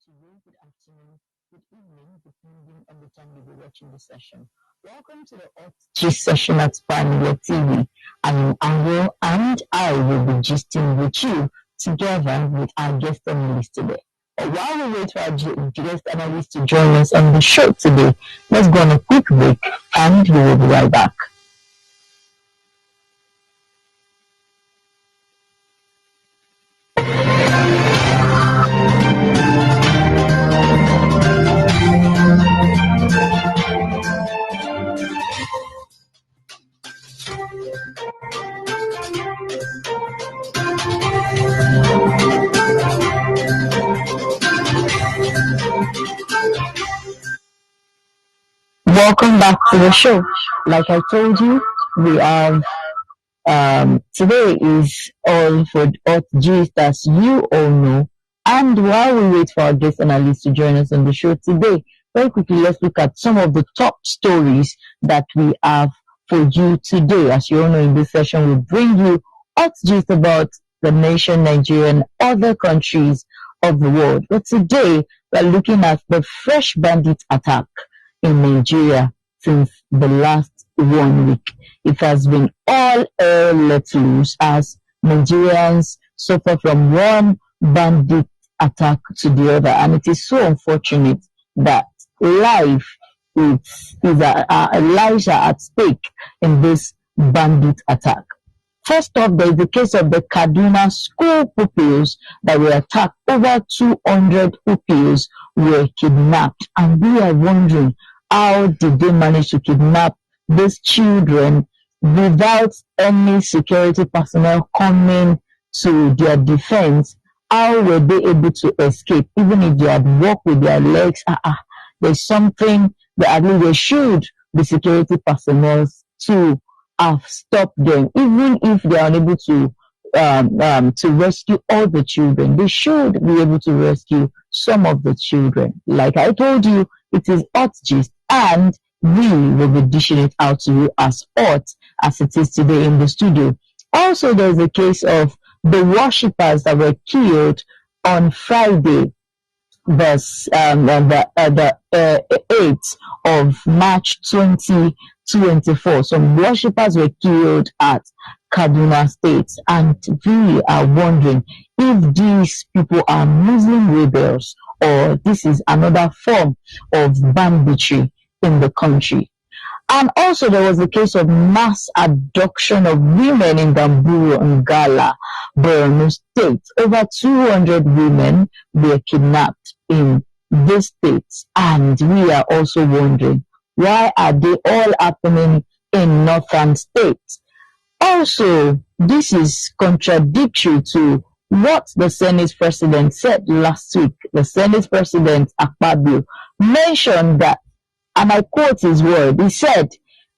today, good afternoon, good evening, depending on the time you'll be watching the session. Welcome to the G session at Bandit TV. I'm Ango and I will be gisting with you together with our guest analyst today. But while we wait for our guest analyst to join us on the show today, let's go on a quick break and we will be right back. Welcome back to the show. Like I told you, we have today is all for Hot Gist, as you all know. And while we wait for our guest analyst to join us on the show today, very quickly, let's look at some of the top stories that we have for you today. As you all know, in this session, we bring you Hot Gist about the nation, Nigeria, and other countries of the world. But today, we're looking at the fresh bandit attack in Nigeria since the last 1 week. It has been all hell let loose as Nigerians suffer from one bandit attack to the other, and it is so unfortunate that lives are at stake in this bandit attack. First off, there is the case of the Kaduna school pupils that were attacked. Over 200 pupils were kidnapped, and we are wondering, how did they manage to kidnap these children without any security personnel coming to their defense? How were they able to escape? Even if they had walked with their legs, there's something that at least they should be security personnel to have stopped them. Even if they are unable to rescue all the children, they should be able to rescue some of the children. Like I told you, it is Hot Gist, and we will be dishing it out to you as hot as it is today in the studio. Also, there's a case of the worshippers that were killed on Friday, the 8th of March 2024. Some worshippers were killed at Kaduna State, and we are wondering if these people are Muslim rebels or this is another form of banditry in the country. And also there was the case of mass abduction of women in Gamburu and Gala, Borno State. Over 200 women were kidnapped in this state, and we are also wondering, why are they all happening in northern states? Also, this is contradictory to what the Senate President said last week. The Senate President Akpabio mentioned that, and I quote his word, he said,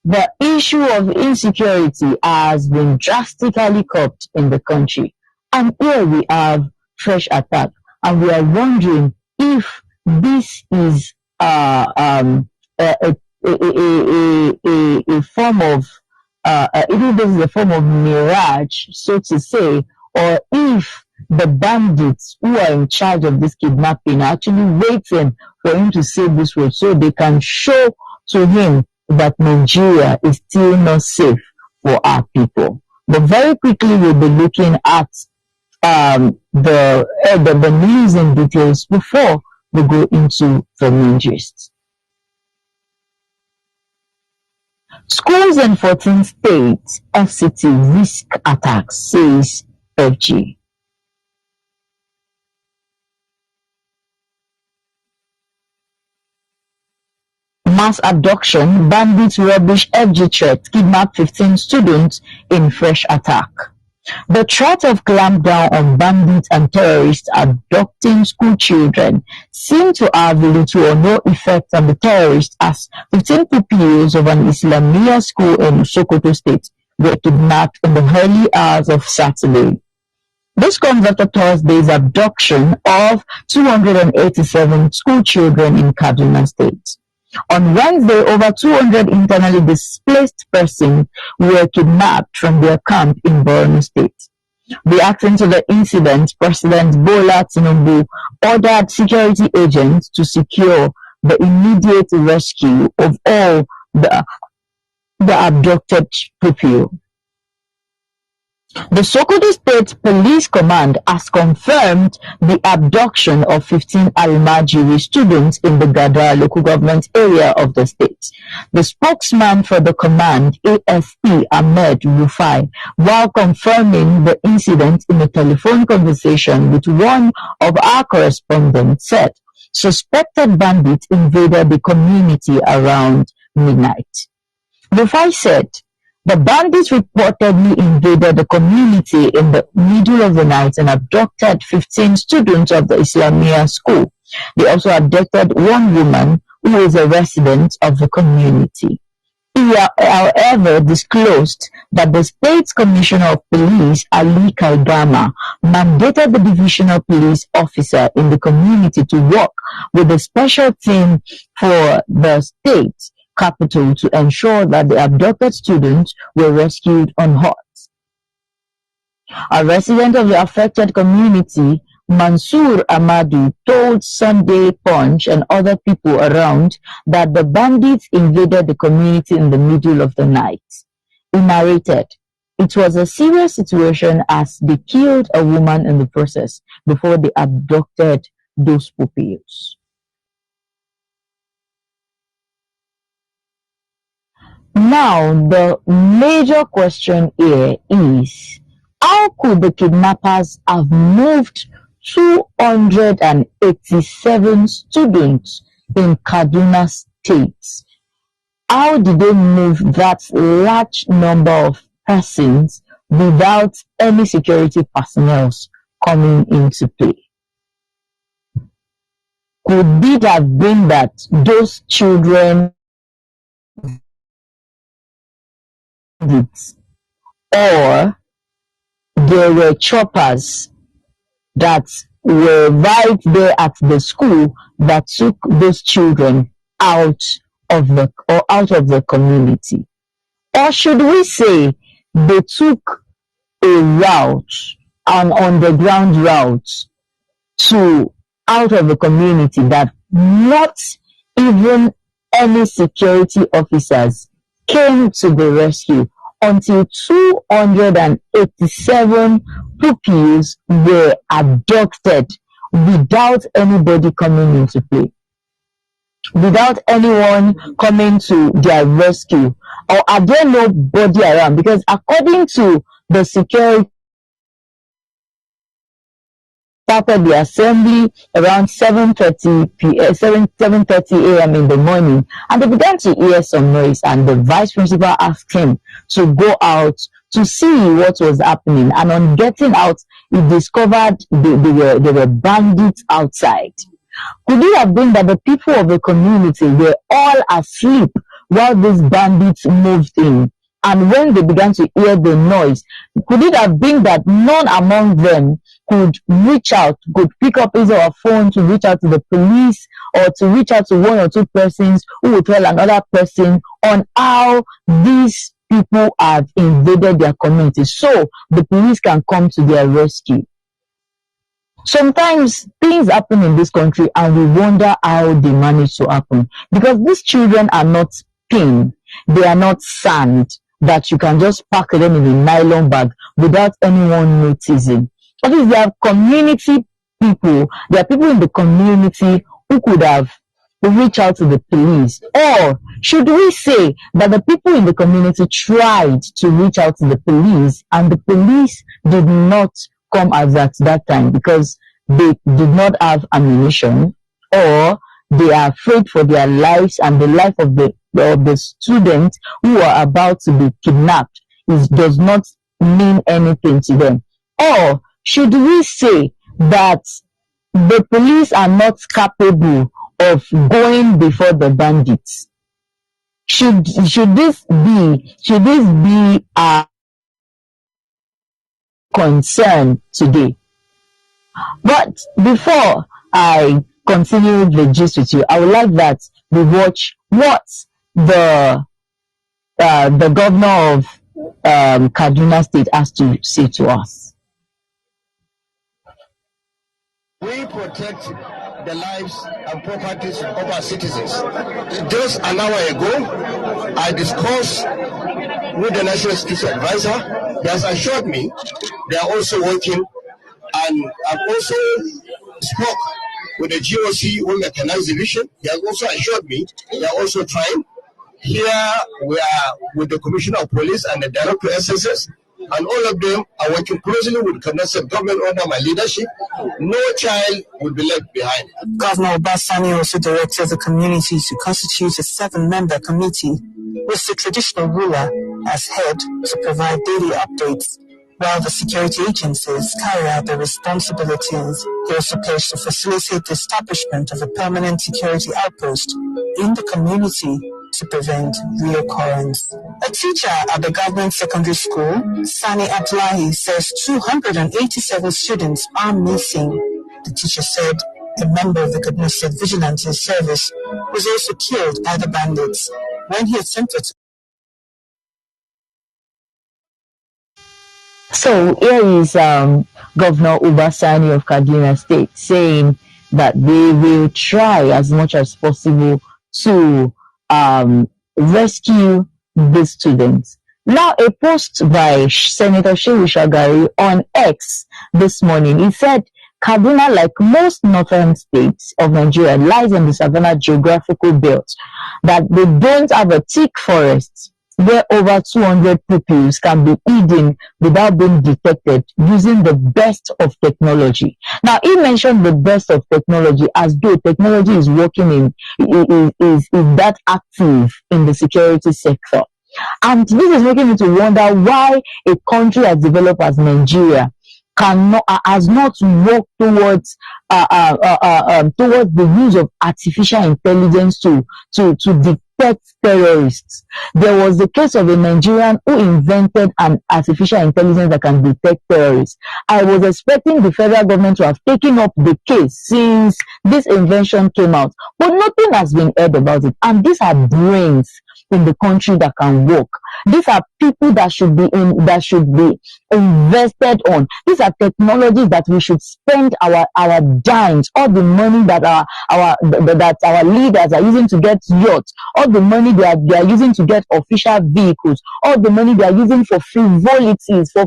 the issue of insecurity has been drastically curbed in the country. And here we have fresh attack. And we are wondering if this is a form of, if this is a form of mirage, so to say, or if the bandits who are in charge of this kidnapping are actually waiting for him to say this word so they can show to him that Nigeria is still not safe for our people. But very quickly we'll be looking at the news and details before we go into the main gist. Schools in 14 states, FCT risk attacks, says FG. Mass abduction, bandits rubbish FG threat, kidnap 15 students in fresh attack. The threat of clampdown on bandits and terrorists abducting school children seemed to have little or no effect on the terrorists, as 15 pupils of an Islamia school in Sokoto State were kidnapped in the early hours of Saturday. This comes after Thursday's abduction of 287 school children in Kaduna State. On Wednesday, over 200 internally displaced persons were kidnapped from their camp in Borno State. Reacting to the incident, President Bola Tinubu ordered security agents to secure the immediate rescue of all the abducted pupils. The Sokoto State Police Command has confirmed the abduction of 15 Almajiri students in the Gada local government area of the state. The spokesman for the command, ASP Ahmed Rufai, while confirming the incident in a telephone conversation with one of our correspondents, said suspected bandits invaded the community around midnight. Rufai said the bandits reportedly invaded the community in the middle of the night and abducted 15 students of the Islamia school. They also abducted one woman who is a resident of the community. He, however, disclosed that the State Commissioner of Police, Ali Kaigama, mandated the divisional police officer in the community to work with the special team for the state capital to ensure that the abducted students were rescued unhurt. A resident of the affected community, Mansour Amadu, told Sunday Punch and other people around that the bandits invaded the community in the middle of the night. He narrated, "It was a serious situation as they killed a woman in the process before they abducted those pupils." Now, the major question here is, how could the kidnappers have moved 287 students in Kaduna State? How did they move that large number of persons without any security personnel coming into play? Could it have been that those children or there were choppers that were right there at the school that took those children out of the community? Or should we say they took a route, an underground route out of the community that not even any security officers came to the rescue until 287 pupils were abducted without anybody coming into play, without anyone coming to their rescue? Or are there nobody around? Because according to the security, started the assembly around 7:30 a.m. in the morning, and they began to hear some noise, and the vice principal asked him to go out to see what was happening, and on getting out, he discovered there were bandits outside. Could it have been that the people of the community were all asleep while these bandits moved in? And when they began to hear the noise, could it have been that none among them could reach out, could pick up his or her phone to reach out to the police, or to reach out to one or two persons who would tell another person on how these people have invaded their community so the police can come to their rescue? Sometimes things happen in this country and we wonder how they manage to happen, because these children are not pin, they are not sand that you can just pack them in a nylon bag without anyone noticing. At least there are community people, there are people in the community who could have reached out to the police. Or should we say that the people in the community tried to reach out to the police and the police did not come at that time because they did not have ammunition, or they are afraid for their lives and the life of the students who are about to be kidnapped does not mean anything to them? Or should we say that the police are not capable of going before the bandits? Should this be a concern today? But before I continue the gist with you, I would like that we watch what the governor of Kaduna State has to say to us. We protect protect the lives and properties of our citizens. Just an hour ago, I discussed with the National Security Advisor. He has assured me they are also working, and I've also spoke with the GOC Home Mechanized Division. He has also assured me they are also trying. Here we are with the Commissioner of Police and the Director of SSS, and all of them are working closely with the Knesset government under my leadership. No child will be left behind. Governor Obasani also directed the community to constitute a 7-member committee with the traditional ruler as head to provide daily updates, while the security agencies carry out their responsibilities. He also pledged to facilitate the establishment of a permanent security outpost in the community to prevent reoccurrence. A teacher at the government secondary school, Sani Abdullahi, says 287 students are missing. The teacher said a member of the Kaduna State Vigilante Service was also killed by the bandits when he attempted to. So here is Governor Obasani of Kaduna State saying that they will try as much as possible to rescue the students. Now, a post by Senator Shehu Shagari on X this morning, he said Kaduna, like most northern states of Nigeria, lies on the savannah geographical belt, that they don't have a thick forest where over 200 pupils can be hidden without being detected using the best of technology. Now, he mentioned the best of technology as though technology is working is that active in the security sector. And this is making me to wonder why a country as developed as Nigeria has not worked towards the use of artificial intelligence to detect terrorists. There was the case of a Nigerian who invented an artificial intelligence that can detect terrorists. I was expecting the federal government to have taken up the case since this invention came out, but nothing has been heard about it. And these are brains in the country that can work. These are people that should be invested on. These are technologies that we should spend our dimes, all the money that our leaders are using to get yachts, all the money they are using to get official vehicles, all the money they are using for frivolities, for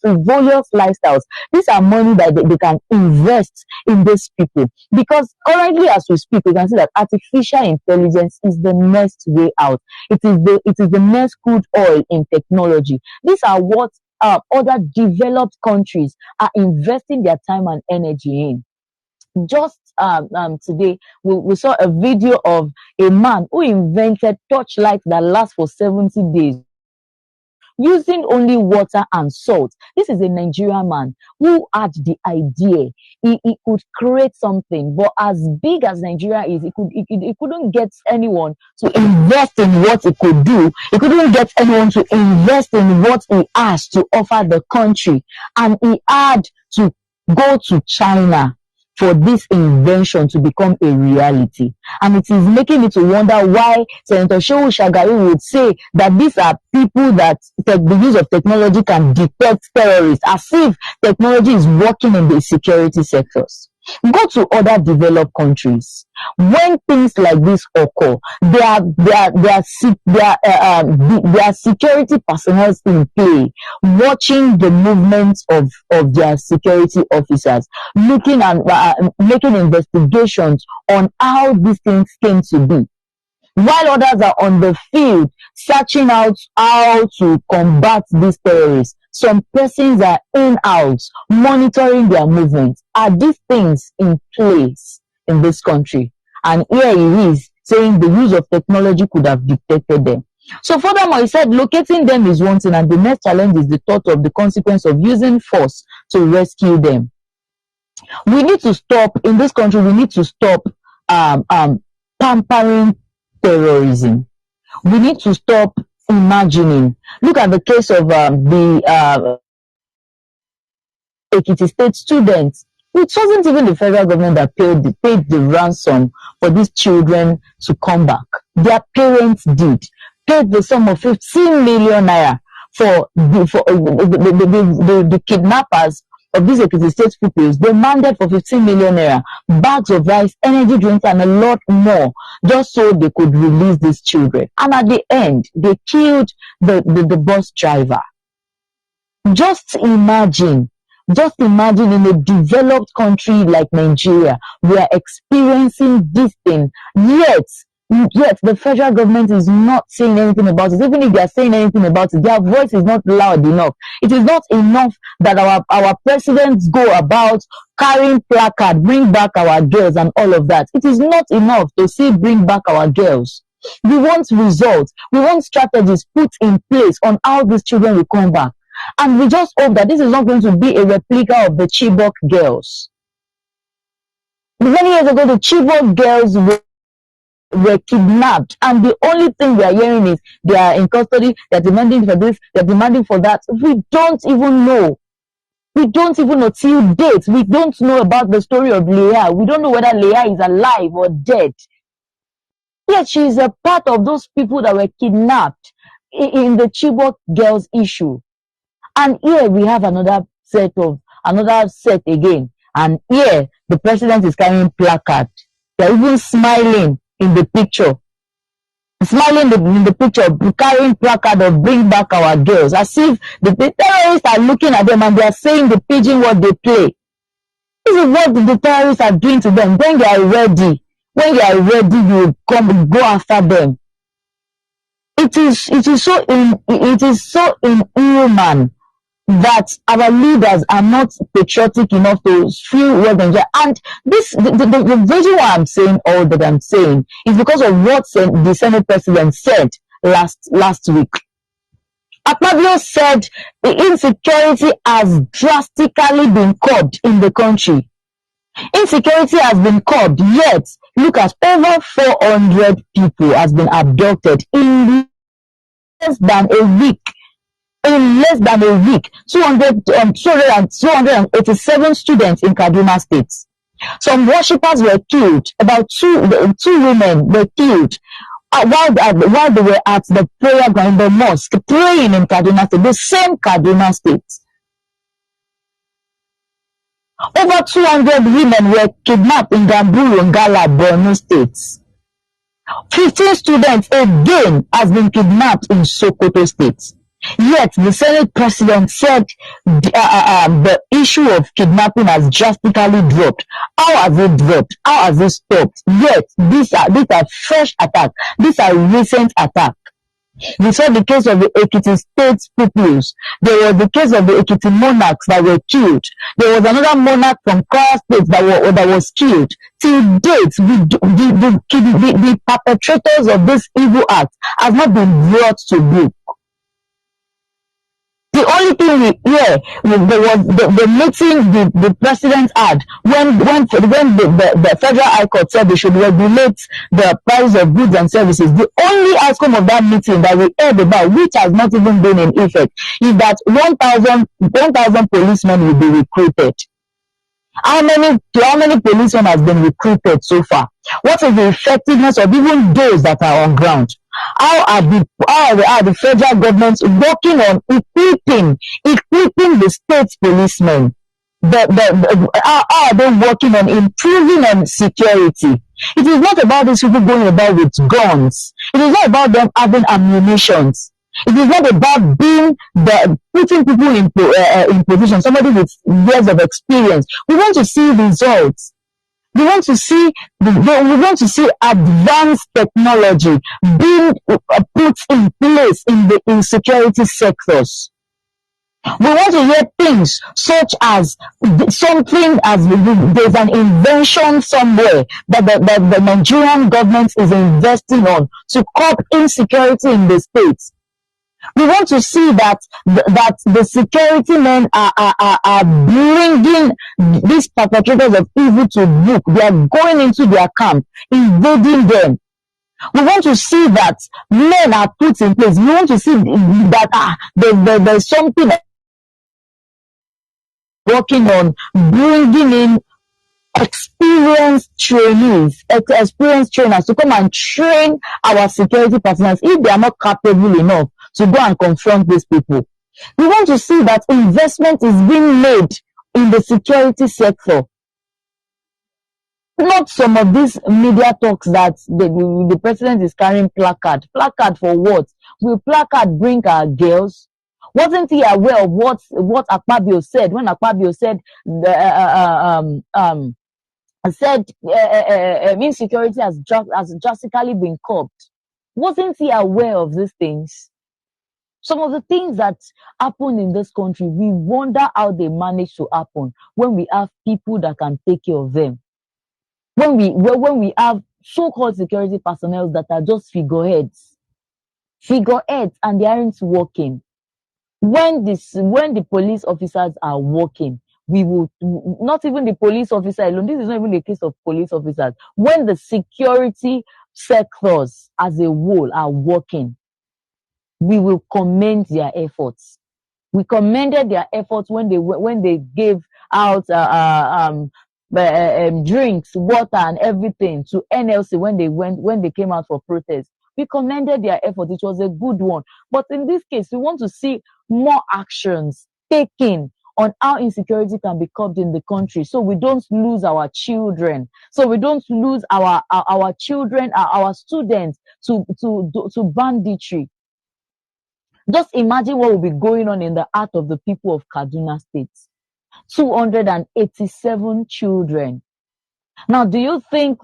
frivolous lifestyles. These are money that they can invest in these people. Because currently, as we speak, we can see that artificial intelligence is the next way out. It is the next crude oil in technology. These are what other developed countries are investing their time and energy in. Just today, we saw a video of a man who invented torchlight that lasts for 70 days. Using only water and salt. This is a Nigerian man who had the idea. He could create something, but as big as Nigeria is, he couldn't get anyone to invest in what he could do. He couldn't get anyone to invest in what he has to offer the country. And he had to go to China for this invention to become a reality. And it is making me to wonder why Senator Shehu Shagari would say that these are people that the use of technology can detect terrorists, as if technology is working in the security sectors. Go to other developed countries. When things like this occur, there are security personnel in play, watching the movements of their security officers, looking and making investigations on how these things came to be. While others are on the field searching out how to combat these terrorists, some persons are in-house monitoring their movements. Are these things in place in this country? And here he is saying the use of technology could have detected them. So furthermore, he said locating them is one thing, and the next challenge is the thought of the consequence of using force to rescue them. We need to stop, in this country, we need to stop pampering terrorism. We need to stop imagining. Look at the case of the Ekiti State students. It wasn't even the federal government that paid the ransom for these children to come back. Their parents did. Paid the sum of 15 million naira for the kidnappers of these Ekiti State pupils demanded for 15 million naira, bags of rice, energy drinks, and a lot more, just so they could release these children. And at the end, they killed the bus driver. Just imagine in a developed country like Nigeria, we are experiencing this thing, yet the federal government is not saying anything about it. Even if they are saying anything about it, their voice is not loud enough. It is not enough that our presidents go about carrying placard, bring back our girls and all of that. It is not enough to say bring back our girls. We want results. We want strategies put in place on how these children will come back. And we just hope that this is not going to be a replica of the Chibok girls. Many years ago, the Chibok girls were kidnapped, and the only thing we are hearing is they are in custody, they're demanding for this, they're demanding for that. We don't even know. We don't even know till date. We don't know about the story of Leah. We don't know whether Leah is alive or dead. Yet she is a part of those people that were kidnapped in the Chibok girls issue. And here we have another set again. And here the president is carrying placard. They're even smiling in the picture. Smiling in the picture, carrying placard of bring back our girls. As if the terrorists are looking at them and they are saying the pidgin what they play. This is what the terrorists are doing to them. When they are ready, you go after them. It is so inhuman that our leaders are not patriotic enough to feel what they enjoy. And this, the reason why I'm saying all that I'm saying is because of what the Senate president said last week. Akpabio said the insecurity has drastically been curbed in the country. Insecurity has been curbed, yet look at over 400 people has been abducted in less than a week. 287 students in Kaduna State. Some worshippers were killed. About two women were killed while they were at the prayer ground, the mosque, praying in Kaduna State, the same Kaduna State. Over 200 women were kidnapped in Gamburu and Gala, Borno states. 15 students again has been kidnapped in Sokoto State. Yet the Senate president said the issue of kidnapping has drastically dropped. How has it dropped? How has it stopped? Yet these are fresh attacks. These are recent attacks. We saw the case of the Ekiti State pupils. There was the case of the Ekiti monarchs that were killed. There was another monarch from Kwara State that was killed. Till date, the perpetrators of this evil act have not been brought to book. The only thing we hear was the meeting the president had when the federal high court said they should regulate the price of goods and services. The only outcome of that meeting that we heard about, which has not even been in effect, is that 1,000 policemen will be recruited. How many policemen has been recruited so far? What is the effectiveness of even those that are on ground? How are the federal governments working on equipping the state policemen? How are they working on improving on security? It is not about these people going about with guns. It is not about them having ammunition. It is not about putting people in position, somebody with years of experience. We want to see results. We want to see advanced technology being put in place in the insecurity sectors. We want to hear things such as there's an invention somewhere that the Nigerian government is investing on to curb insecurity in the states. We want to see that the security men are bringing these perpetrators of evil to book. They are going into their camp, invading them. We want to see that men are put in place. We want to see that there's something working on bringing in experienced trainers to come and train our security personnel if they are not capable enough to go and confront these people. We want to see that investment is being made in the security sector. Not some of these media talks that the president is carrying placard. Placard for what? Will placard bring our girls? Wasn't he aware of what Akpabio said when Akpabio said insecurity has drastically been curbed? Wasn't he aware of these things? Some of the things that happen in this country, we wonder how they manage to happen when we have people that can take care of them. When we have so-called security personnel that are just figureheads, and they aren't working. When the police officers are working, we will not even the police officer alone. This is not even the case of police officers. When the security sectors as a whole are working, we will commend their efforts. We commended their efforts when they gave out drinks, water, and everything to NLC when they came out for protest. We commended their effort. It was a good one. But in this case, we want to see more actions taken on how insecurity can be curbed in the country, so we don't lose our children, so we don't lose our children, our students to banditry. Just imagine what will be going on in the heart of the people of Kaduna State. 287 children. Now, do you think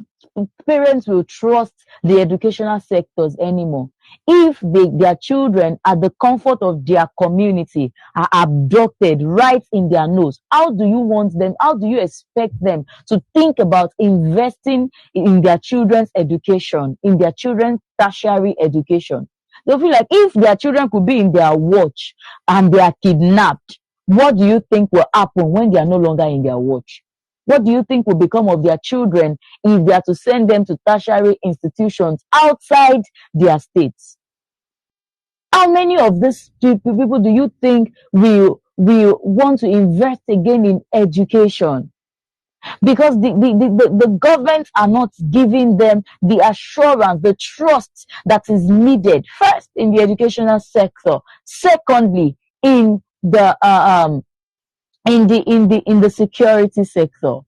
parents will trust the educational sectors anymore if their children at the comfort of their community are abducted right in their nose? How do you expect them to think about investing in their children's education, in their children's tertiary education? They'll feel like if their children could be in their watch and they are kidnapped, what do you think will happen when they are no longer in their watch? What do you think will become of their children if they are to send them to tertiary institutions outside their states? How many of these people do you think will want to invest again in education? Because the governments are not giving them the assurance, the trust that is needed. First, in the educational sector. Secondly, in the security sector.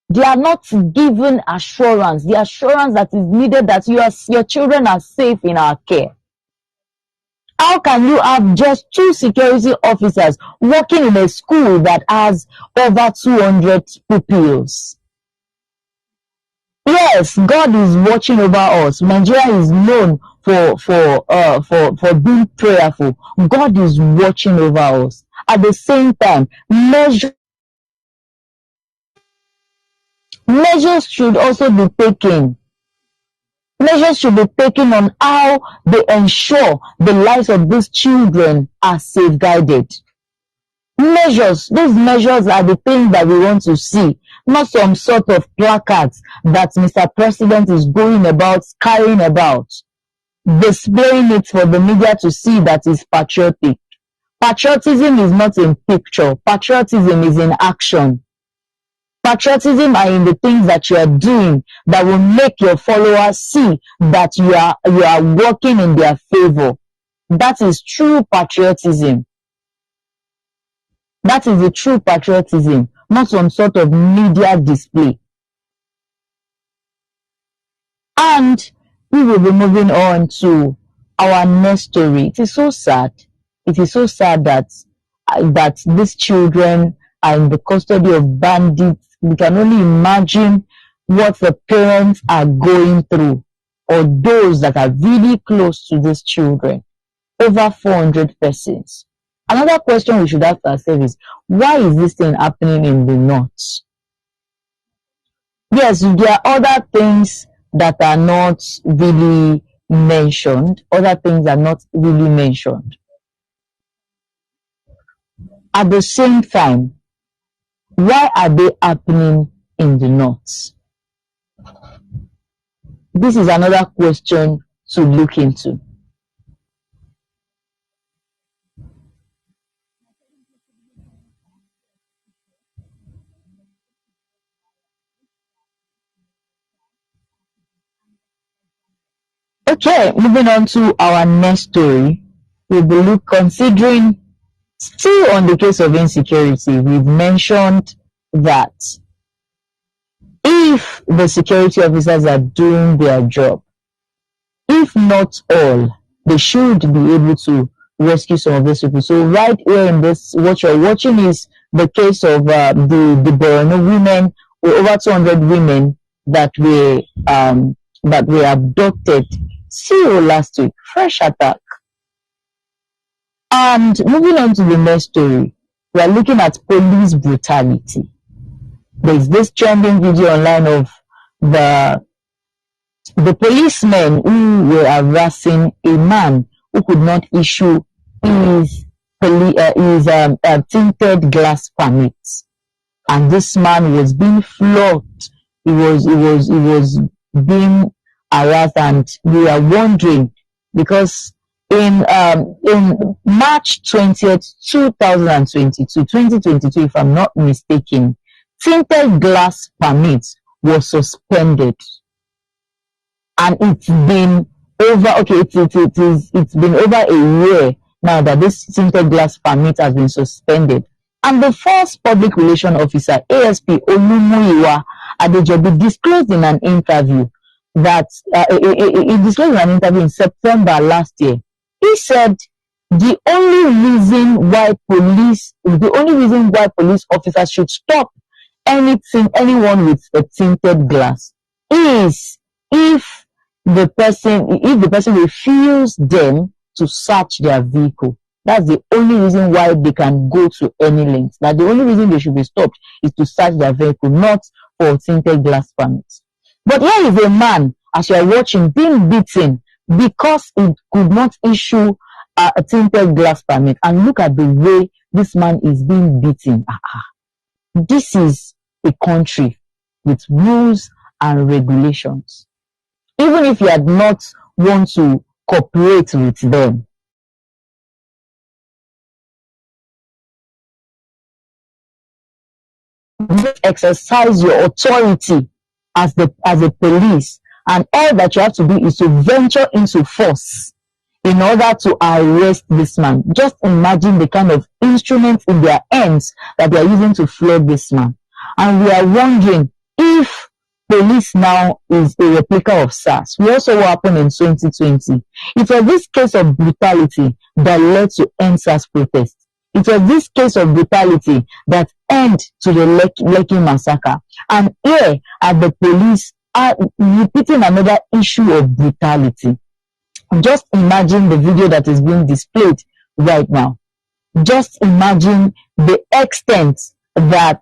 They are not given assurance, the assurance that is needed that your children are safe in our care. How can you have just 2 security officers working in a school that has over 200 pupils? Yes, God is watching over us. Nigeria is known for being prayerful. God is watching over us. At the same time, measures should also be taken. Measures should be taken on how they ensure the lives of these children are safeguarded. These measures are the things that we want to see, not some sort of placards that Mr. President is going about, carrying about, displaying it for the media to see that is patriotic. Patriotism is not in picture. Patriotism is in action. Patriotism are in the things that you are doing that will make your followers see that you are working in their favor. That is true patriotism. That is the true patriotism, not some sort of media display. And we will be moving on to our next story. It is so sad. It is so sad that these children are in the custody of bandits. We can only imagine what the parents are going through, or those that are really close to these children. Over 400 persons. Another question we should ask ourselves is, why is this thing happening in the north? Yes, there are other things that are not really mentioned. Other things are not really mentioned. At the same time, why are they happening in the north? This is another question to look into. Okay, moving on to our next story. We'll be considering Still on the case of insecurity, we've mentioned that if the security officers are doing their job, if not all, they should be able to rescue some of these people. So right here in this, what you're watching is the case of the Borno women, over 200 women that were abducted. See last week, fresh attack. And moving on to the next story, we are looking at police brutality. There's this trending video online of the policemen who were harassing a man who could not issue his tinted glass permits, and this man was being flogged. He was being harassed, and we are wondering because in March 20th, 2022, if I'm not mistaken, tinted glass permits was suspended. And it's been over, it's been over a year now that this tinted glass permit has been suspended. And the first public relation officer, ASP Olumuyiwa Adejobi, disclosed in an interview that he disclosed in an interview in September last year. He said the only reason why police officers should stop anyone with a tinted glass is if the person refuse them to search their vehicle. That's the only reason why they can go to any length. That the only reason they should be stopped is to search their vehicle, not for tinted glass permits. But here is a man, as you are watching, being beaten because he could not issue a tinted glass permit. And look at the way this man is being beaten. This is a country with rules and regulations. Even if you had not want to cooperate with them, exercise your authority as a police, and all that you have to do is to venture into force in order to arrest this man. Just imagine the kind of instruments in their hands that they are using to flog this man. And we are wondering if police now is a replica of SARS. We also what happened in 2020. It was this case of brutality that led to end SARS protests. It was this case of brutality that ended to the Lekki massacre. And here at the police are repeating another issue of brutality. Just imagine the video that is being displayed right now. Just imagine the extent that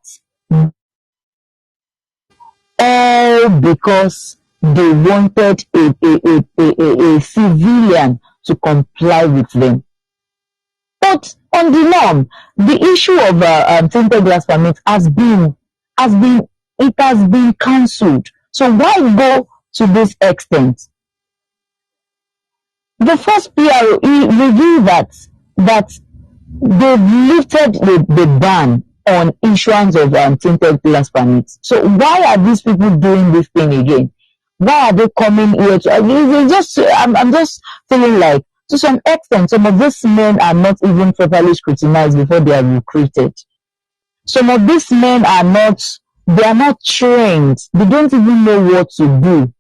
all because they wanted a civilian to comply with them. But on the norm, the issue of tinted glass permits has been cancelled. So why go to this extent? The first PRO revealed that they've lifted the ban on issuance of tinted glass permits. So why are these people doing this thing again? Why are they coming here to? I'm just feeling like, to some extent, some of these men are not even properly scrutinized before they are recruited. Some of these men they are not trained. They don't even know what to do.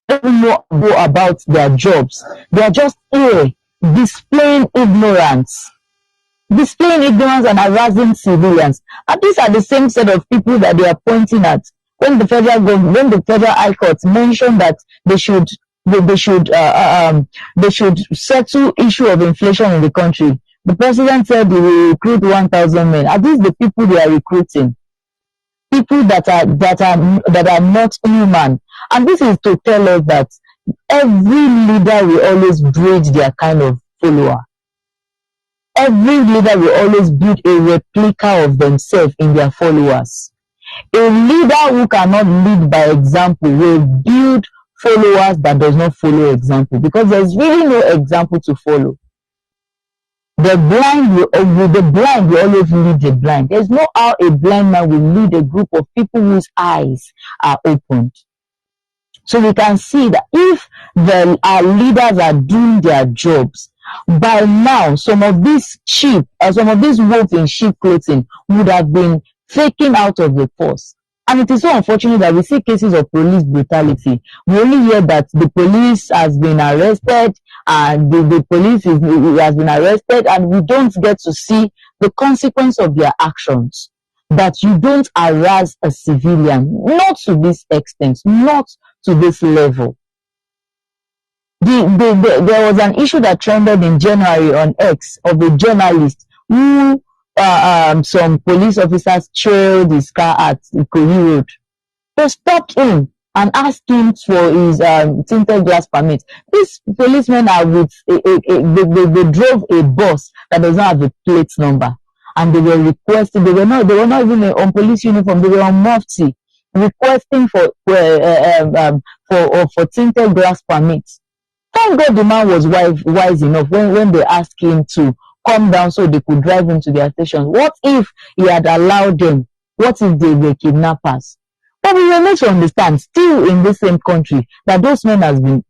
They don't know about their jobs. They are just here displaying ignorance and harassing civilians. And these are the same set of people that they are pointing at when the federal high court mentioned that they should settle issue of inflation in the country. The president said he will recruit 1,000 men. Are these the people they are recruiting? People that are not human. And this is to tell us that every leader will always breed their kind of follower. Every leader will always build a replica of themselves in their followers. A leader who cannot lead by example will build followers that does not follow example, because there's really no example to follow. The blind will always lead the blind. There's no how a blind man will lead a group of people whose eyes are opened. So we can see that if our leaders are doing their jobs, by now some of these wolves in sheep clothing would have been taken out of the force. And it is so unfortunate that we see cases of police brutality. We only hear that the police has been arrested and the police has been arrested, and we don't get to see the consequence of their actions. That you don't harass a civilian, not to this extent, not to this level. There was an issue that trended in January on X of a journalist who some police officers trailed his car at Ikoyi Road. They stopped him and asked him for his tinted glass permit. These policemen are with they drove a bus that does not have a plate number, and they were requesting. They were not even on police uniform. They were on mufti, requesting for tinted glass permits. Thank God the man was wise enough when they asked him to come down so they could drive him to their station. What if he had allowed them? What if they were kidnappers? But we need to understand, still in the same country, that those men has been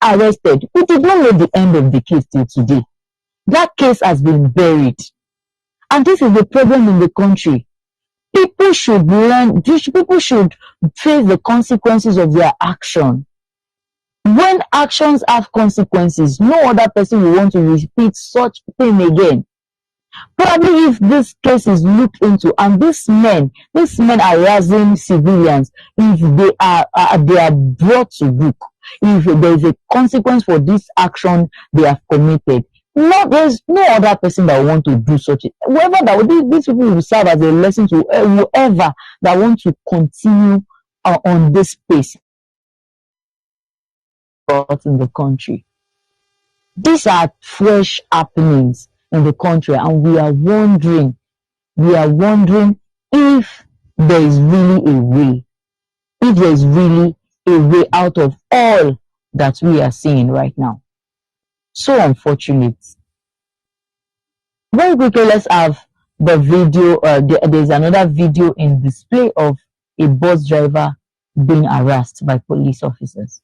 arrested. We did not know the end of the case till today. That case has been buried. And this is the problem in the country. People should learn, people should face the consequences of their action. When actions have consequences, no other person will want to repeat such thing again. Probably if this case is looked into and these men are harassing civilians, if they are brought to book, if there is a consequence for this action they have committed, there's no other person that will want to do such. These people will serve as a lesson to whoever that want to continue on this pace in the country. These are fresh happenings in the country, and we are wondering if there is really a way out of all that we are seeing right now. So unfortunate. Very quickly, let's have the video. There's another video in display of a bus driver being harassed by police officers.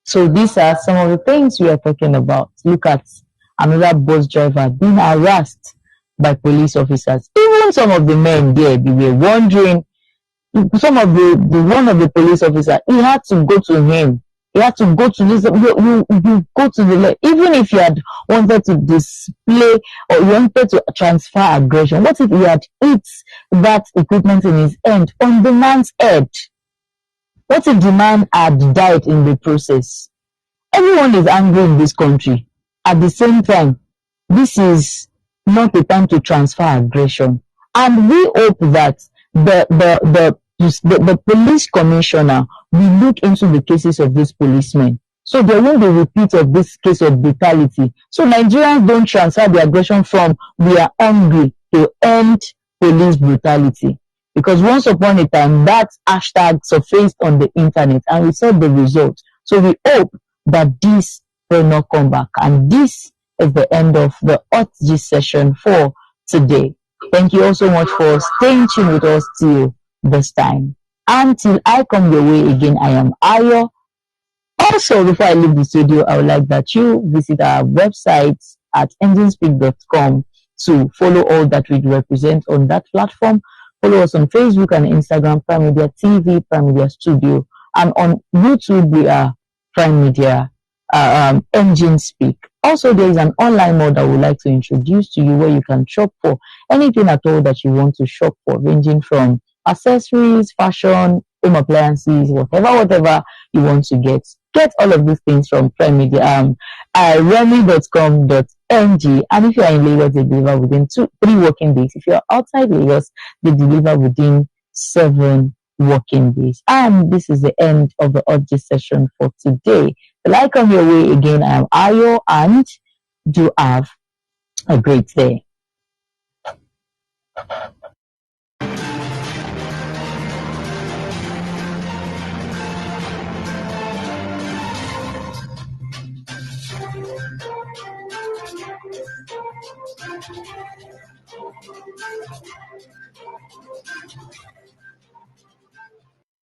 So these are some of the things we are talking about. Look at another bus driver being harassed by police officers. Even some of the men there, they were wondering. One of the police officer, he had to go to him. He had to go to this. You go to the left. Even if you had wanted to display or you wanted to transfer aggression, what if he had hit that equipment in his hand on the man's head? What if the man had died in the process? Everyone is angry in this country. At the same time, this is not a time to transfer aggression. And we hope that the police commissioner will look into the cases of these policemen. So there won't be a repeat of this case of brutality. So Nigerians don't transfer the aggression from we are angry to end police brutality. Because once upon a time, that hashtag surfaced on the internet and we saw the result. So we hope that this will not come back. And this is the end of the Hot Gist session for today. Thank you all so much for staying tuned with us till this time. Until I come your way again, I am Ayo. Also, before I leave the studio, I would like that you visit our website at enginespeak.com to follow all that we represent on that platform. Follow us on Facebook and Instagram, Prime Media TV, Prime Media Studio, and on YouTube we are Prime Media Engine Speak. Also, there is an online mode I would like to introduce to you where you can shop for anything at all that you want to shop for, ranging from accessories, fashion, home appliances, whatever you want to get. Get all of these things from Prime Media, remy.com.ng. And if you are in Lagos, they deliver within 3 working days. If you are outside Lagos, they deliver within 7 working days. And this is the end of the audio session for today. Till I come your way again, I am Ayo, and do have a great day.